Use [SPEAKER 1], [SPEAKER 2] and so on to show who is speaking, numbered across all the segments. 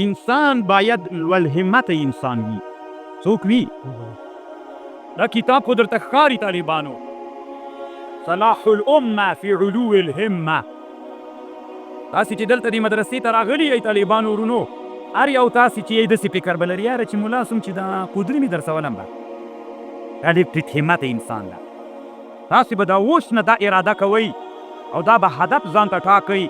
[SPEAKER 1] انسان باید لوړ همت انسان وي. څوک وي؟ دا کتاب خو درته ښکاري طالبانو، صلاح الامه فی علو الهمه. تاسې چې دلته دې مدرسې ته راغلي یئ طالبانو ورونو، هر یو تاسې چې یئ داسې فکر به لري یاره چې ملا سم چې دا قدري مې درسولم به. دا ډېر ټیټ همت انسان ده. تاسې به دا اوس نه دا اراده کوئ او دا به هدف ځان ته ټاکئ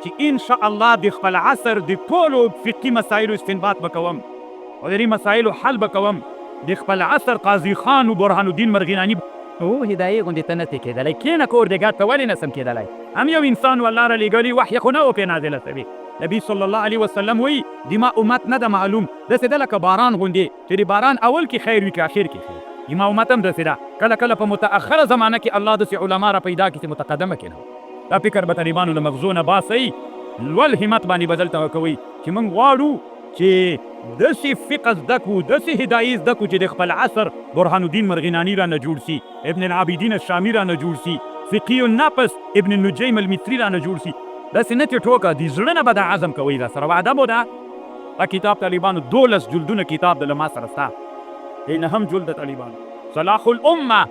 [SPEAKER 1] چې انشاءالله د خپل عصر د ټولو فقهي مسایلو استنباط به کوم او د دې مسایلو حل به کوم. د خپل عصر قاضي خان و برهان الدین مرغیناني هدایې غوندې ته نسې کېدلی. کښېنه کور دې ګډ ته ولې نسم کېدلی؟ هم یو انسان و الله رالیږلي، وحی خو نه و پرې نازله سوي. نبي صلی الله علیه وسلم وایي د ما امت نه ده معلوم، داسې ده لکه باران غوندې چې د باران اول کې خیر وي که اخر کې خیر. زما امت هم داسې ده، کله کله په متأخره زمانه کې الله داسې علما را پیدا کړي چې متقدمه کېنه. دا فکر به طالبانو له مغزو نه باسئ، لوړ همت باندې به دلته کوئ چې موږ غواړو چې داسې فقه زده کړو، داسې هدایې زده کړو چې د خپل عصر برهان الدین مرغیناني رانه جوړ سي، ابن العابدین الشامي رانه جوړ سي، فقی النفس ابن النجیم المصري رانه جوړ سي. داسې نه چې ټوکه د زړه نه به دا عزم کوئ. را سره وعده مو ده. دا کتاب طالبانو 12 جلدونه کتاب د له ما سره ستا دی 9 جلد د طالبانو صلاح الامه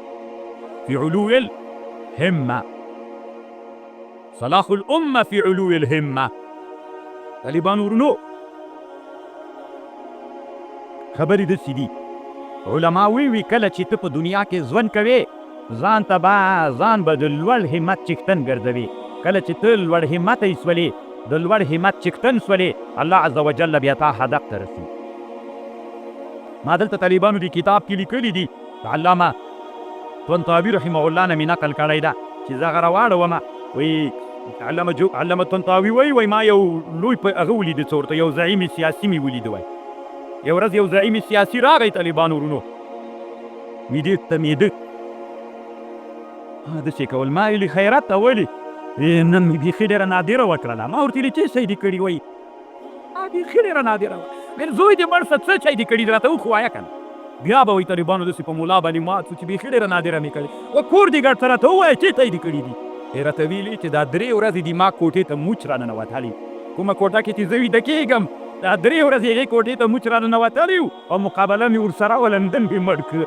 [SPEAKER 1] فی علو الهمه. صلاح الامه فی علو الهمه. طالبانو ورونو خبرې داسې دي، علما وی کله چې ته په دنیا کې ژوند کوې ځان ته به د لوړ همت چښتن ګرځوي. کله چې ته لوړ همتی سولې، د لوړ همت چښتن سولې، الله عز وجل بیا تا هدف ته رسي. ما دلته طالبانو دې کتاب کې لیکلي دي، علامه طنطاوي رحمه الله نه مې نقل کړی ده چې زه هغه راواړومه. وایي علامه طنطاوي وایي ما یو لوی په هغه ولیده څه ورته یو زعیم سیاسي مې ولیده. وایي یو ورځ یو زعیم سیاسي راغی طالبانو ورونو، میدې تمیده داسې کول. ما ویلي خیرت ته ولې؟ نن مې بیخي ډېره نادره وکړله. ما ورته ویلي چې څه دې کړي؟ وایي بیخي ډېره نادره وه. مېر زوی دې مړ شه څه شی دې کړي راته وښوایه که نه. بیا به وایي طالبانو داسې په ملا باندې مات شو چې بیخي ډېره نادره مې کړې. کور دې ګډ ته راته ووایه چې څه دې کړي دي. راته ویلي چې دا 3 ورځې دي ما کوټې ته موچ راننوتلی، کومه کوټه کې چې زه ویده کېږم دا 3 ورځې هغې کوټې ته موچ راننوتلی وو او مقابله مې ورسره وه، لندن مې مړ کړه.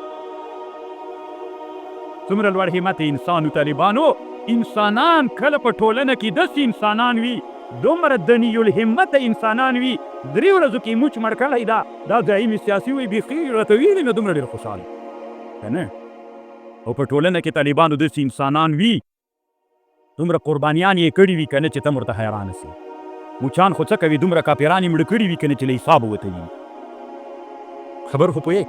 [SPEAKER 1] څومره لوړ همت انسان و طالبانو. انسانان کله په ټولنه کې داسې انسانان وي، دومره دني الهمت انسانان وي، 3 ورځو کې موچ مړ کړی دا زعیم سیاسي وایي بیخي راته ویلي مې دومره ډېر خوشحاله که نه. او په ټولنه کې طالبانو داسې انسانان وي، دومره قربانیان یې کړي وي که نه چې ته ورته حیرانه سي. موچان خو څه کوي، دومره کاپیران یې مړه کړي وي که نه چې له حسابه وتلي. خبر خو پوهېږ.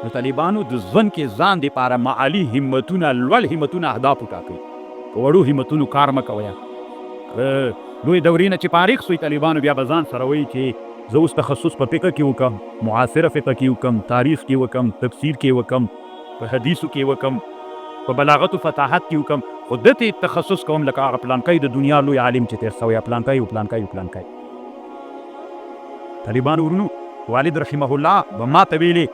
[SPEAKER 1] نو طالبانو د ژوند کې ځان دپاره معالي همتونه، لوړ همتونه اهداف وټاکئ. په وړو همتونو کار مه کوئ. لوی دورې نه چې فارغ سوی طالبانو بیا به ځان سره وایي چې زه اوس تخصص په فقه کې وکړم، معاصره فقه کې وکړم، تاریخ کې وکړم، تفسیر کې وکړم، په حدیثو کې وکړم، په بلاغت و فصاحت کې وکړم، خو دته تخصص کوم لکه هغه پلانکی د دنیا لوی عالم چې تېر سوی پلانکی و پلانکی و پلانکی. طالبانو ورونو والد رحمه الله به ما ته ویلې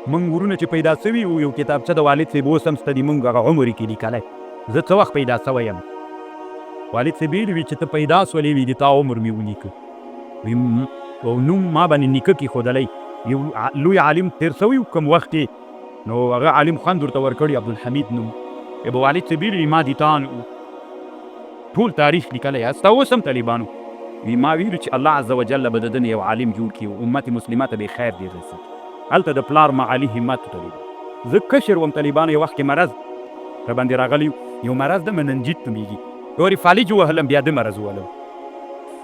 [SPEAKER 1] موږ ورونه چې پیدا سوي وو یو کتابچه د والد صاحب اوس هم سته دي، موږ هغه عمر کې لیکلی زه څه وخت پیدا سوی یم. والد صاحب ویلي وي چې ته پیدا سولې وي د تا عمر مې ولیکه. او نوم ما باندې نیکه کېښودلی، یو لوی عالم تېر سوی و کوم وخت یې، نو هغه عالم خوند ورته ورکړي عبدالحمید نوم. به والد صاحب ویلي ما د تا ټول تاریخ لیکلی یاست. اوس هم طالبانو ما ویلو چې الله عز وجل به د ده نه یو عالم جوړ کړي او امت مسلمه ته به خیر ډېر رسي. هلته د پلار معالي همت طالبان. زه کشر وم طالبانو، یو وخت کې مرض را باندې راغلی، یو مرض د مننجیت نومېږي، ورې فالج ووهلم بیا د مرض وولم.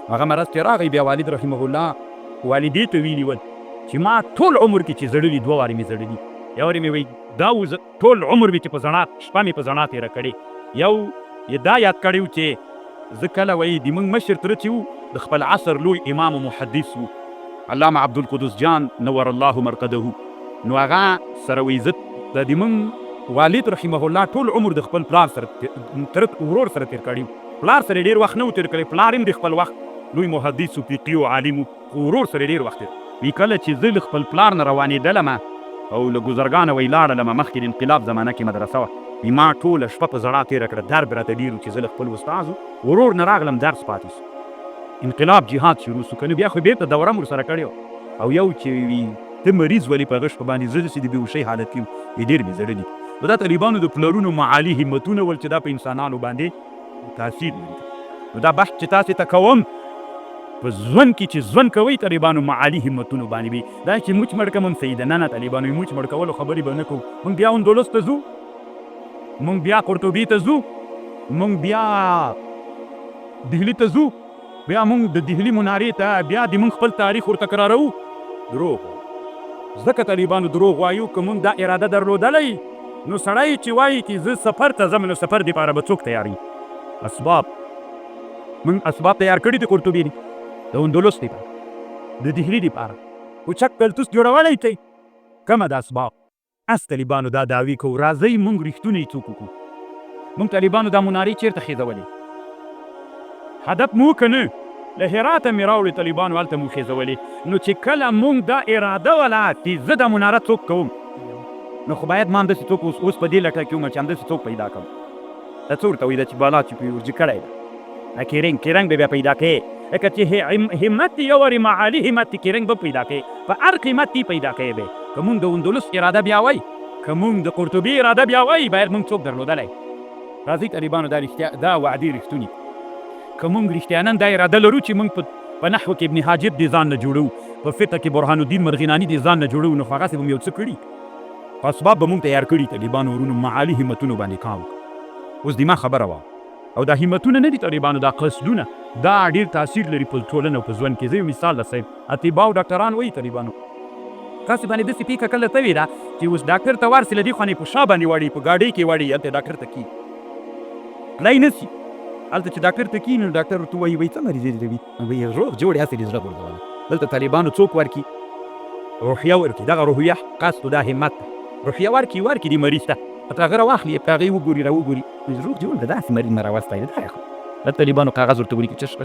[SPEAKER 1] هغه مرض چې راغی بیا والد رحمه الله والدې ته ویلي ول چې ما ټول عمر کې چې زړلي 2 وارې مې زړلي. یو وارې مې وایي دا ټول عمر مې چې په زڼا شپه مې په زڼا تېره کړې. یو یې دا یاد کړی و چې زه کله وایي د موږ مشر تره چې و د خپل عصر لوی امام و محدث و علامه عبدالقدوس جان نور الله مرقده، نو هغه سره وایي زه د موږ والد رحمه الله ټول عمر د خپل پلار سره ورور سره تېر کړی و. پلار سره ډېر وخت نه و تېر کړی، پلار هم د خپل وخت لوی محدث و فقي و عالم و، ورور سره ډېر وخت تېر. وی کله چې زه له خپل پلار نه روانېدلمه او له ګذرګانه وی لاړلمه، مخکې د انقلاب زمانه کې مدرسه وه، وی ما ټوله شپه په زړه تېره کړه، درد راته ډېر و چې زه له خپل استاد ورور نه راغلم درس پاتې سو. انقلاب جهاد شروع شو که نه بیا خو بیرته دوره مو ورسره کړې وه او یو چې وي ته مریض ولې په غش په باندې زه داسې د بېهوشۍ حالت کې یم ډېر مې زړه دي نو دا طالبانو د پلرونو معالي همتونه ول چې دا په انسانانو باندې تاثیر لري نو دا بحث چې تاسې ته کوم په ژوند کې چې ژوند کوئ طالبانو معالي همتونو باندې وي دا چې موچ مړ کړم صحیح ده نه نه طالبانو موچ مړ کولو خبرې به نه کوو موږ بیا اندلس ته ځو موږ بیا قرطبي ته ځو موږ بیا دهلي ته ځو بیا موږ د دهلي منارې ته بیا د موږ خپل تاریخ ورتکراروو دروغ ځکه طالبانو دروغ وایو که موږ دا اراده درلودلی نو سړی چې وایي چې زه سفر ته ځم نو سفر دپاره به څوک تیاروي اسباب موږ اسباب تیار کړي دي قرطبي دي د اندلس دپاره د دهلي دپاره اوچک کلتوس جوړولی دی کومه د اسباب اس طالبانو دا دعوی کوو راځئ موږ رښتونی څوک وکړو موږ طالبانو دا منارې چېرته خېځولې هدف مو که نه له هراته مې راوړې طالبانو هلته مو خېځولې نو چې کله موږ دا اراده وله چې زه دا مناره څوک کوم نو خو باید ما همداسې څوک اوس په دې لټه کې وم چې همداسې څوک پیدا کړم دا څه ورته وایي دا چې بالا چې پرې ورجي کړی ده کیرنګ به بیا پیدا کوې لکه چې همت دې یو وارې معالي همت دې کیرنګ به پیدا کوې په هر قیمت دې پیدا کوې به که موږ د اندلس اراده بیا وایي که موږ د قرطبي اراده بیا وایي باید موږ څوک درلودلی راځئ طالبانو دا وعدې رښتوني که موږ رښتیانا دا اراده لرو چې موږ په نحو کې ابن حاجب دې ځان نه جوړو په فقه کې برهان الدین مرغیناني دې ځان نه جوړو نو خو هغسې به م یو څه کړي په اسباب به موږ تیار کړي طالبانو ورونو معالي همتونو باندې کام اوس دما خبره وه او دا همتونه نه دي طالبانو دا قصدونه دا ډېر تاثیر لري په ټولنه او په ژوند کې زه یو مثال درصاحب اطباو ډاکټران وایي طالبانو تاسې باندې داسې پیښه کله توې ده چې اوس ډاکټر ته ورسې له دې خوا نه یې په شا باندې واړي په ګاډۍ کې واړي هلته ډاکټر ته کښي تللی نه شي هلته چې ډاکټر ته کښېني نو ډاکټر ورته وایي وایي څه مریض یې وي وایي روغ جوړ یې هسې دې زړه غورځولی دلته طالبانو څوک ورکړي روحیه ورکړي دغه روحیه قصد دا همت ده روحیه ورکړي دې مریض ته حتی هغه راواخلي په هغې وګوري راوګوري روغ جوړ ده داسې مریض مه راوستی ده دا خو دا طالبانو کاغذ ورته ولیکي چش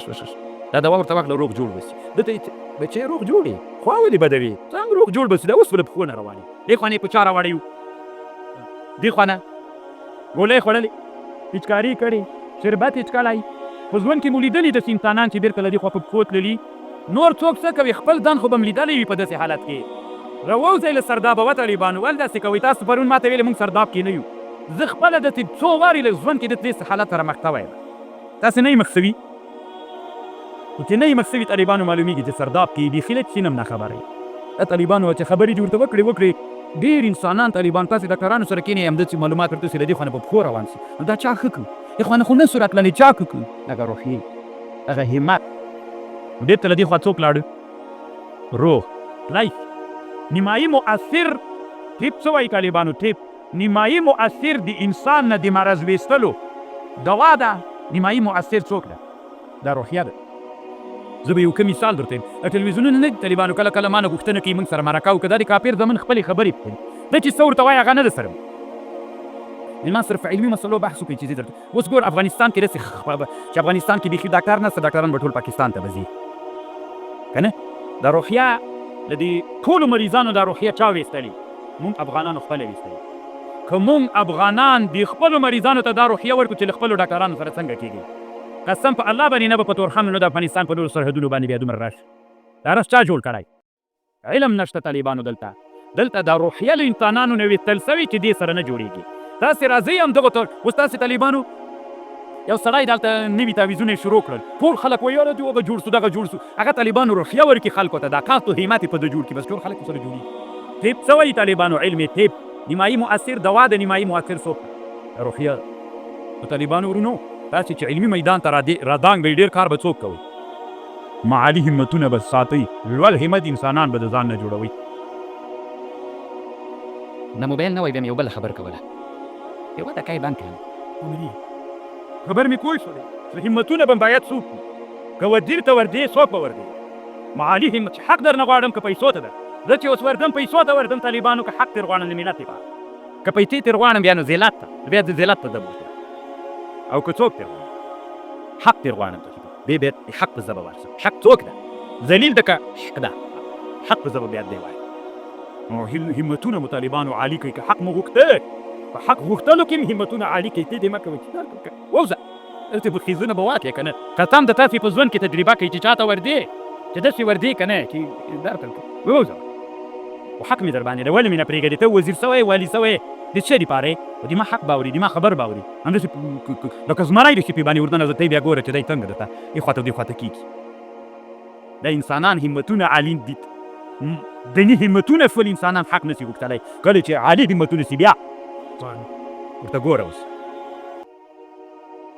[SPEAKER 1] دا دوا ورته واخله روغ جوړ بسي دته بچی روغ جوړ یې خوا ولې بدوي څنګه روغ جوړ بسي دا اوس به له پښو نه رواني دې خوا نه یې په چا راوړی وو دې خوا نه ګولۍ خوړلې پچکاري کړې شربت یې څکلی په ژوند کې مو لیدلي داسې انسانان چې بېرته له دې خوا په پښو تللي نور څوک څه کوي خپل ځان خو به م لیدلی وي په داسې حالت کې راووځئ له سردابه وطالبانو ولې داسې کوئ تاسو پرون ما ته ویلې موږ سرداب کې نه یو زه خپله داسې څو وارې له ژوند کې داسې حالت سره مخ شوی یم تاسې نه یې مخ شوي خو چې نه یې مخ شوي طالبانو معلومیږي چې سرداب کې بیخي له چین هم نه خبره یې دا طالبانو چې خبرې دې ورته وکړې ډېر انسانان طالبان تاسې ډاکټرانو سره کښېنئ همداسې معلومات ورته له دې خوا نه په پښو روان شي نو دا چا ښه کړو دې خوا نه خو نه سو راتللی چا ښه کړو هغه روحیې هغه همت نو دې ته له دې خوا څوک لاړه روح لایف نیمایي مؤثر ټیپ څه وایي طالبانو ټیپ نیمایي مؤثر د انسان نه د مرض ویستلو دوا ده نیمایي مؤثر څوک ده دا روحیه ده زه به یو ښه مثال درته یم تلویزیونونه نه دي طالبانو کله کله ما نه غوښتنه کوي موږ سره مرکه وکړو دا د کافر زمن خپلې خبرې کوي ده چې څه ورته وایي هغه نه ده سره ما صرف علمي مسلو بحث وکړي چې زه درته اوس ګور افغانستان کې داسې چې افغانستان کې بیخي ډاکټر نشته ډاکټران به ټول پاکستان ته به ځي که نه دا روحیه د دې ټولو مریضانو دا روحیه چا ویستلې موږ افغانانو خپله ویستلې که موږ افغانان د خپلو مریضانو ته دا روحیه ورکړو چې له خپلو ډاکټرانو سره څنګه کېږي قسم په الله باندې نه به په تورخم نه د افغانستان په نورو سرحدونو باندې بیا دومره راشي دا رس چا جوړ کړی علم نشته طالبانو دلته دا روحیه له انسانانو نه ویستل سوي چې دې سره نه جوړېږي تاسې راځئ همدغو ته اوس تاسې طالبانو یو سړی دلته نوي تعویضونه یې شروع کړل ټول خلک وایي یاره هغه جوړ سو دغه جوړ سو هغه طالبانو روحیه ورکړي خلکو ته دا قصد و همت یې په ده جوړ کړي بس ټول خلک سره جوړېږي ټیپ څه وایي طالبانو علم ټیپ نیمایي مؤثر دوا د نیمایي مؤثر څوک روحیه نو طالبانو ورونو تاسې چې علمي میدان ته رادانګ به ډېر کار به څوک کوئ معالي همتونه به ساتئ لوړ همت انسانان به د ځان نه جوړوئ
[SPEAKER 2] نه موبایل نه وای بیا مې یو بله خبر کوله یو دقیقه یې بند کړم
[SPEAKER 1] خبر مې کوی شولې همتونه به باید څوک وي که وزیر ته وردې څوک به وردې معالي همت چې حق در نه غواړم که پیسو ته ده زه چې اوس وردم پیسو ته وردم طالبانو که حق ترې غواړم د ملت لپاره که پیسې ترې غواړم بیا نو ذلت ته بیا د ذلت په ځبه او که څوک ترې غواړم حق ترې غواړم بیا د حق په ژبه ورسم حق څوک ده ذلیل ده که حق ده حق په ژبه بیا دی وایي نو همتونه مو طالبانو عالي کوي که حق مو غوښته په حق غوښتلو کې همتونه عالي کوي ته دې مه کوئ چې ووځه داسې به خیزونه به واقع که نه قسم د تاسې په ژوند کې تجربه کوي چې چاته وردې چې داسې وردې که نه چې درته ووځه و حق مې در باندې دی ولې مې نه پرېږدې ته وزیر سوی والي سوی د څه دپاره و دې ما حق باوري دې ما خبر باوري همداسې لکه زمری د شپې باندې ورننه زه ته بیا ګوره چې دی څنګه درته دې خواته دې خواته کېږي دا انسانان همتونه عالي دي دیني همتونه ټول انسانان حق نشي غوښتلی کله چې عالي همتونه سي بیا ورته ګوره اوس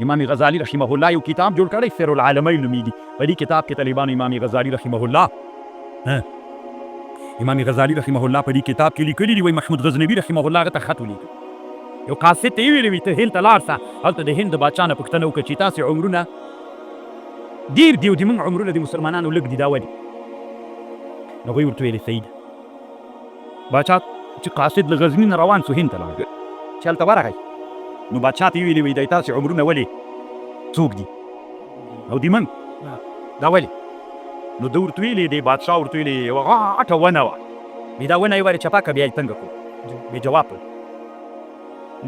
[SPEAKER 1] امام غزالي رحمه الله یو کتاب جوړ کړی سیر العالمین نومیږي په دې کتاب کې طالبانو امام غزالي رحمه الله امام غزالي رحمه الله په دې کتاب کې لیکلي دي وایي محمود غزنوي رحمه الله هغه ته خط ولیکه یو قاصد ته یې ویلي وي ته هند ته لاړ سه هلته د هند د باچا نه پوښتنه وکړه چې تاسې عمرونه ډېر دي او د موږ عمرونه د مسلمانانو لږ دي دا ولې نو هغوی ورته ویلې صحیح ده باچا چې قاصد له غزني نه روان سو هند ته لاړ چې هلته ورغی نو باچا ته یې ویلي وایي دی تاسې عمرونه ولې څوک دي او د موږ دا ولې نو ده ورته ویلې دی بادشاه ورته ویلې یوه غاټه ونه وه بیا دا ونه یې ورې چپاکه بیا یې څنګه کړو بیا جواب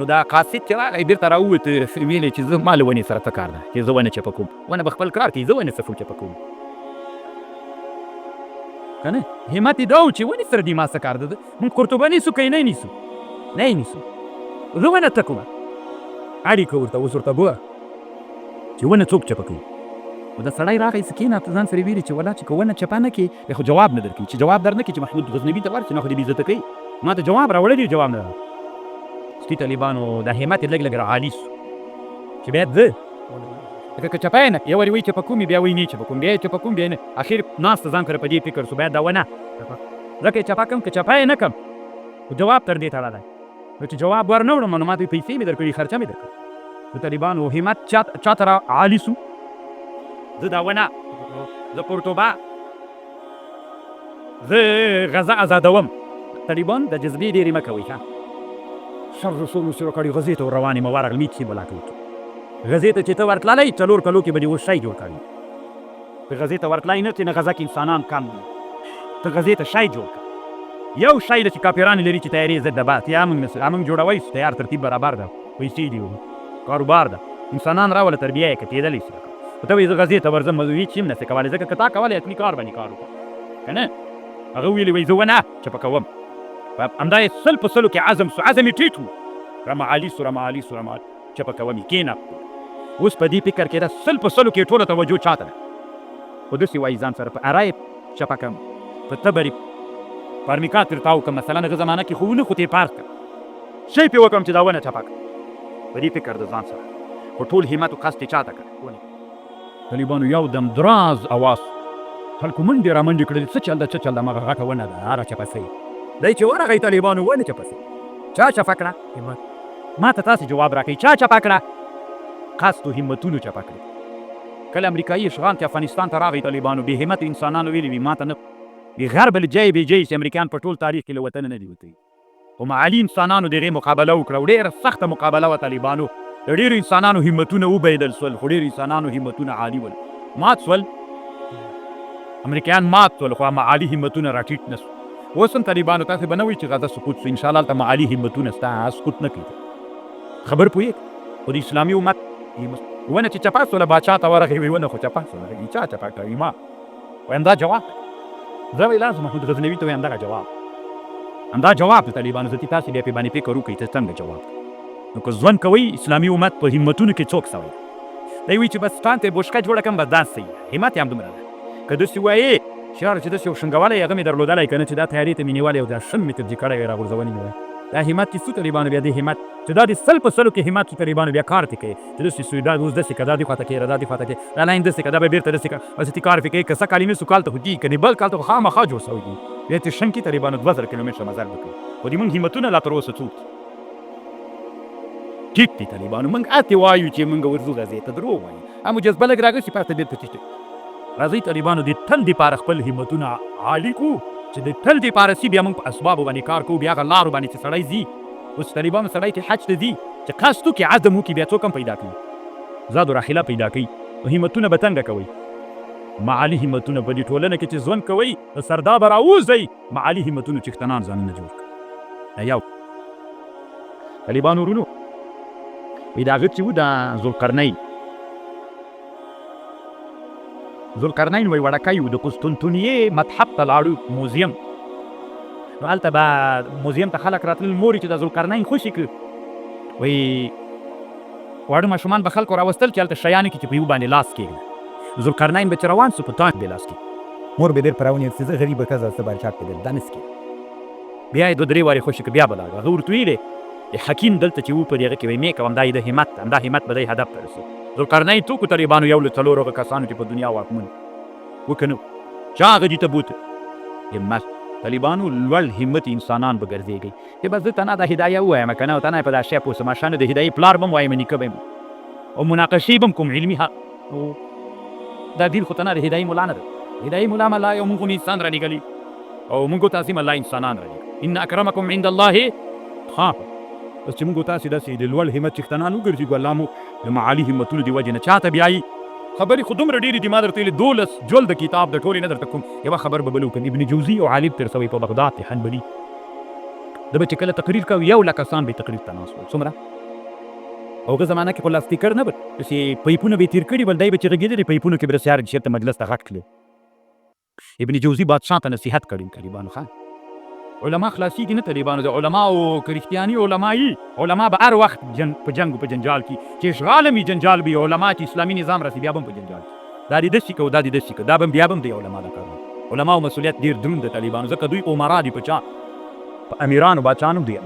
[SPEAKER 1] نو دا قاصد چې راغی بېرته راووت ویلې چې زه ما له ونې سره څه کار ده چې زه ونه چپه کوم ونه به خپل کار کوي زه ونې څه چپه کوم که نه همت یې دا و چې ونې سره دې ما څه کار ده موږ قرطبه نیسو که یې نه نیسو نه یې نیسو زه ونه څه کومه اړیکه ورته اوس ورته ګوره چې ونه څوک چپه کوي و دا سړی راغی څه کېناست ځان سره ویلي چې ولا چې که ونه چپه نه کړې بیا خو جواب نه درکوي چې جواب در نه کړي چې محمود غزنوي ته ورشي نه خو دې بېعزته کوي ما ته جواب راوړلی جواب نه سپي طالبانو دا همت یې لږ لږ راعالي سو چې بیا زه لکه که چپه یې نه یو وارې وایي چپه کوم بیا وایي نه چپه کوم بیا یې چپه کوم بیا نه اخر ناسته ځان سره په دې فکر سو باید دا ونه ځکه یې چپه کړم که چپه یې نه کړم خو جواب تر دې تړلی دی نو چې جواب ور نه وړم نو ما ته پیسې مې درکړي خرچه مې درکړه د طالبانو همت چاته را عالي سو زه دا ونه زه قرطبه زه غزه ازادوم طالبان د جذبې ډېرې مه کوئ ښه شر رسول شروع کړي غزې ته ور روان یم ورغلم هېڅ شي به لا کوو غزې ته چې ته ورتللی 4 کلو کې به دې اوس شی جوړ کړي ته غزې ته ورتلی نه چې نه غزه کې انسانان کم دي ته غزې ته شی جوړ کړه یو شی ده چې کاپیران لري چې تیارې ضد د بات یا موږ جوړوی تیار ترتیب برابر ده پیسې دي کاروبار ده انسانان راوله تربیه یې که کېدلی شي خو ته وایي زه غزې ته ورځم هېڅ شي هم نسې کولی ځکه که تا کولی حتمي کار باندې کار وکړه که نه هغه ویلي وایي زه ونه چپه کوم همدا یې 100 په 100 کې عزم سو عزم یې ټیټ و رمعالي سو رمعالي سو چپه کوم یې کېنه اوس په دې فکر کې ده 100 په 100 کې ټوله توجه چاته ده خو داسې وایي ځان سره په اره یې چپه کړم په تبر یې فارمیکا ترې تاو کړم مثلا هغه زمانه کې خو ونه خو ته یې پاس کړم شی پې وکړم چې دا ونه چپه کړم په دې فکر د ځان سره خو ټول همت و قصد یې چاته کړ طالبانو یو دم دراز اواز خلکو منډې را منډې کړلې څه چل ده څه چل ده همغه غټه ونه ده هره چپه سوي دی چې ورغی طالبانو ونه چپه سوي چا چپه کړه همت ما ته تاسې جواب راکوئ چا چپه کړه قصد و همتونو چپه کړې کله امریکایي اشغال کې افغانستان ته راغی طالبانو بې همت انسانانو ویلي وي ما ته نه غرب الجی بې جی چې امریکایان په ټول تاریخ کې له وطنه نه دي وتلي خو معالي انسانانو د هغې مقابله وکړه او ډېره سخته مقابله وه طالبانو د ډېرو انسانانو همتونه وبیدل سول خو ډېرو انسانانو همتونه عالي ول مات سول امریکایان مات سول خو معالي همتونه راټیټ نه سو اوس هم طالبانو تاسې به نه وایي چې غزه سقوط سو انشاءالله هلته معالي همتونه ستا سقوط نه کوي خبر پوهېږ خو د اسلامي امت ونه چې چپه سوله باچا ته ورغی وایي ونه خو چپه سوله چا چپه کوي ما وایم دا جواب زه وایي لازم محمود غزنوي ته وایم دغه جواب همدا جواب د طالبانو زه تاسې بیا پې باندې فکر وکړئ ته څنګه جواب نو که ژوند کوئ اسلامي امت په همتونو کې څوک سوی دی وایي چې بس ځان ته یې بوشکه جوړه کړم بس دا صحیح همت یې همدومره ده که داسې وایې چې یاره چې داسې یو شنګولی هغه مې درلودلی که نه چې دا تیارې ته مې نیولی او دا شل مې ترجي کړی وی راغورځونې مې وی دا همت چې څو طالبانو بیا دې همت چې دا د 100 په 100 کې همت څو طالبانو بیا کار ته کوي چې داسې سوي دا اوس داسې که دا دې خواته کړې دا دې خواته کړې دا لاین داسې که دا به بېرته داسې که بس تی کار پې کوي که څه کلمې سو کال ته خو دي که بل کال ته خو خامخا جوړ سوی دي بیا تې شنګ کې طالبانو 2000 کیلومتره مزل وکړي خو د مونږ همتونه لا تر اوسه څوک ټیک دي طالبانو مونږ اتې وایو چې مونږ ورځو غزې ته دروغ وایو همو جذبه لږ راغی چې پاته بېرته ټیټ راځئ طالبانو د تل دپاره خپل همتونه عالي کړو چې د تل دپاره سي بیا مونږ په اسبابو باندې کار کوو بیا هغه لارو باندې چې سړی ځي اوس طالبانو سړی چې حج ته ځي چې قصد وکړي عزم وکړي بیا څوک هم پیدا کوي زاد و راحله پیدا کوي نو همتونه به تنګه کوئ معالي همتونه په دې ټولنه کې چې ژوند کوئ د سردا به راوځئ معالي همتونو چښتنان ځانونه جوړ کړئ دا یو طالبانو ورونو وایي د هغه چې و د ذوالقرنین ذوالقرنین وایي وړکی و د قسطنطنیې متحف ته لاړو موزیم نو هلته به موزیم ته خلک راتلل مورې چې د ذوالقرنین خوشي کړه وایي واړه ماشومان به خلکو راوستل چې هلته شیانې کړي چې په یو باندې لاس کېږده ذوالقرنین به چې روان سو په تاند به لاس کړي مور به ډېر په راونیېد چې زه غریبه ښځه څه باندې چاپ کېدل دا نه سکې بیا یې دوه درې وارې خوشي کړه بیا به لاړو هغه ورته ویلې حکیم دلته چې و په دې هغه کې وایي مې کوم دا یې د همت همدا همت به دی هدف ته رسېد ذوالقرنین ټوکو طالبانو یو له څلورو هغه کسانو چې په دنیا واکمن و که نه چا هغه دې ته بوته همت طالبانو لوړ همت انسانان به ګرځېږئ چې بس زه تنه دا هدایه ووایم که نه تنه په دا شی پوه سم شانه د هدایې پلار به م وایم نیکه به یم او مناقشې به م کوم علمي حق دا دین خو تنه د هدایې ملا نه ده هدایې ملا ملا یو مونږ انسان را لېږلي او مونږ تاسې الله انسانان را لېږلي ان اکرمکم عند الله اتقاکم بس چې مونږ تاسې داسې د لوړ همت څښتنان وګرځېږو الله مو د معالي همتونو د وجې نه چاته بیایي خبرې خو دومره ډېرې دي ما درته ویلې 12 جلد کتاب د ټولې نه درته کوم یوه خبر به بل وکړم ابن جوزي او عالم تېر سوی په بغداد کې حنبلي ده به چې کله تقریر کوي 100,000 کسان به تقریر ته ناست ول څومره او هغه زمانه کې خو لاستیکر نه به چې پیپونه به یې تېر کړي بل دی به چې غږېدلې پیپونو کې به رسیار چېرته مجلس ته غږ کړي ابن جوزي بادشاه ته نصیحت کړي طالبانو خان علما خلاصېږي نه طالبانو د علماو که رښتیاني علما یي علما به هر وخت په جنګ په جنجال کې چې اشغال هم جنجال به علما چې اسلامي نظام راسي بیا به هم په جنجال کې دا دې داسې کوو دا دې داسې کوو دا به بیا به هم دی علما دا کار علماو مسؤلیت ډېر دروند د طالبانو ځکه دوی عمرا دي په چا په امیرانو باچانو دی